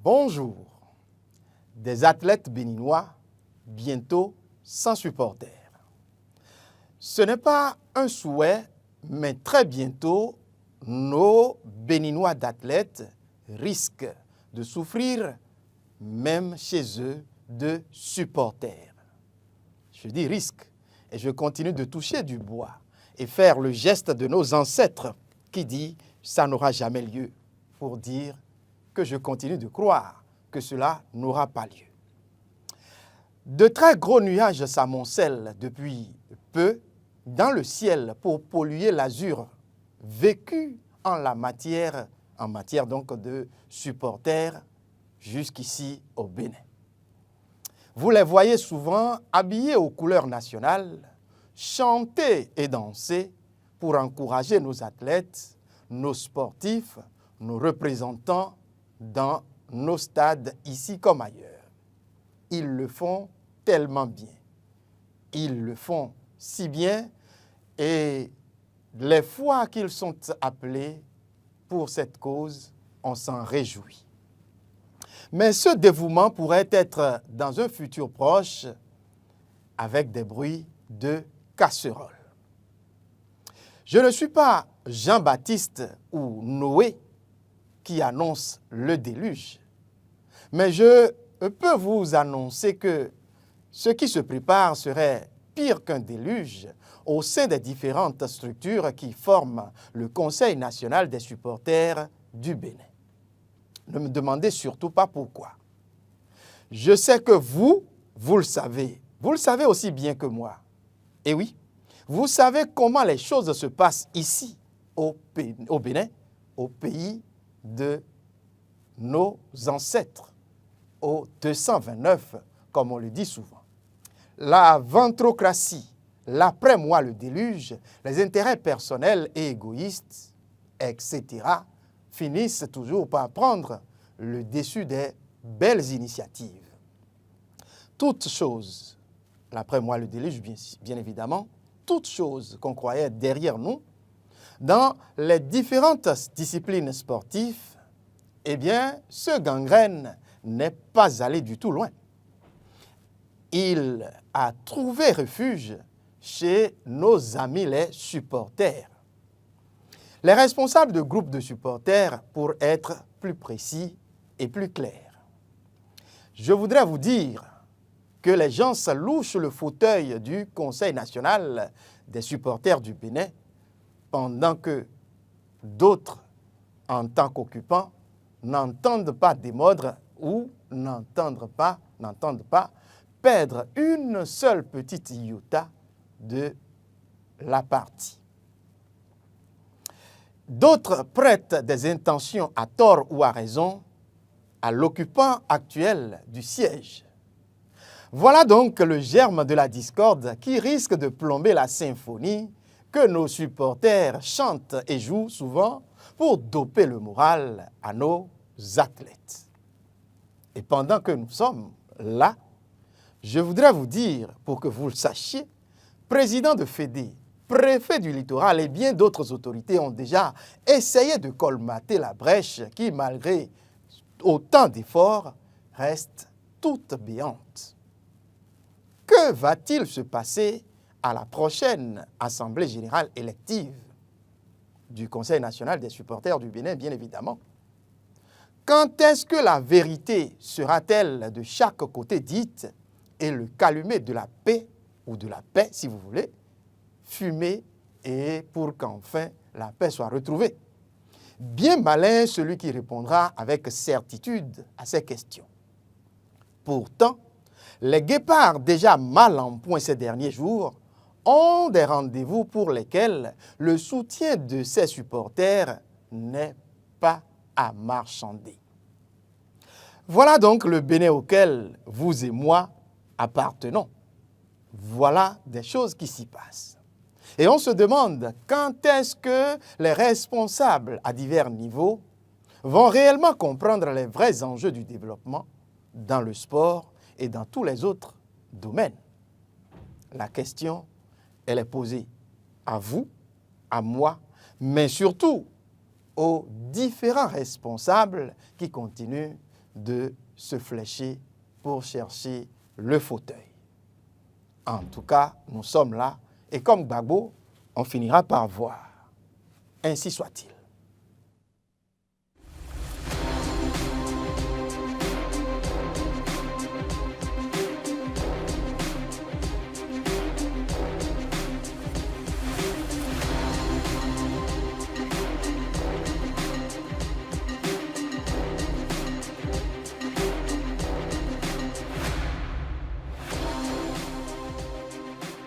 Bonjour. Des athlètes béninois, bientôt sans supporters. Ce n'est pas un souhait, mais très bientôt, nos Béninois d'athlètes risquent de souffrir, même chez eux, de supporters. Je dis risque, et je continue de toucher du bois et faire le geste de nos ancêtres qui dit « ça n'aura jamais lieu » pour dire que je continue de croire que cela n'aura pas lieu. De très gros nuages s'amoncellent depuis peu dans le ciel pour polluer l'azur vécu en matière donc de supporters jusqu'ici au Bénin. Vous les voyez souvent habillés aux couleurs nationales, chanter et danser pour encourager nos athlètes, nos sportifs, nos représentants dans nos stades ici comme ailleurs. Ils le font tellement bien. Ils le font si bien et les fois qu'ils sont appelés pour cette cause, on s'en réjouit. Mais ce dévouement pourrait être dans un futur proche avec des bruits de casseroles. Je ne suis pas Jean-Baptiste ou Noé qui annonce le déluge, mais je peux vous annoncer que ce qui se prépare serait pire qu'un déluge au sein des différentes structures qui forment le Conseil national des supporters du Bénin. Ne me demandez surtout pas pourquoi. Je sais que vous le savez. Vous le savez aussi bien que moi. Et oui, vous savez comment les choses se passent ici, au Bénin, au pays de nos ancêtres, au 229, comme on le dit souvent. La ventrocratie, l'après-moi le déluge, les intérêts personnels et égoïstes, etc., finissent toujours par prendre le dessus des belles initiatives. Toutes choses, l'après-moi le déluge, bien évidemment, toutes choses qu'on croyait derrière nous, dans les différentes disciplines sportives, eh bien, ce gangrène n'est pas allé du tout loin. Il a trouvé refuge chez nos amis les supporters. Les responsables de groupes de supporters, pour être plus précis et plus clairs. Je voudrais vous dire que les gens louchent le fauteuil du Conseil national des supporters du Bénin, pendant que d'autres, en tant qu'occupants, n'entendent pas démordre ou n'entendent pas perdre une seule petite iota de la partie. D'autres prêtent des intentions à tort ou à raison à l'occupant actuel du siège. Voilà donc le germe de la discorde qui risque de plomber la symphonie que nos supporters chantent et jouent souvent pour doper le moral à nos athlètes. Et pendant que nous sommes là, je voudrais vous dire, pour que vous le sachiez, président de Fédé, préfet du littoral et bien d'autres autorités ont déjà essayé de colmater la brèche qui, malgré autant d'efforts, reste toute béante. Que va-t-il se passer à la prochaine Assemblée générale élective du Conseil national des supporters du Bénin, bien évidemment? Quand est-ce que la vérité sera-t-elle de chaque côté dite et le calumet de la paix, ou de la paix si vous voulez, fumé et pour qu'enfin la paix soit retrouvée? Bien malin celui qui répondra avec certitude à ces questions. Pourtant, les guépards déjà mal en point ces derniers jours ont des rendez-vous pour lesquels le soutien de ces supporters n'est pas à marchander. Voilà donc le Bénin auquel vous et moi appartenons. Voilà des choses qui s'y passent. Et on se demande quand est-ce que les responsables à divers niveaux vont réellement comprendre les vrais enjeux du développement dans le sport et dans tous les autres domaines. La question, elle est posée à vous, à moi, mais surtout aux différents responsables qui continuent de se flécher pour chercher le fauteuil. En tout cas, nous sommes là et comme Gbagbo, on finira par voir. Ainsi soit-il.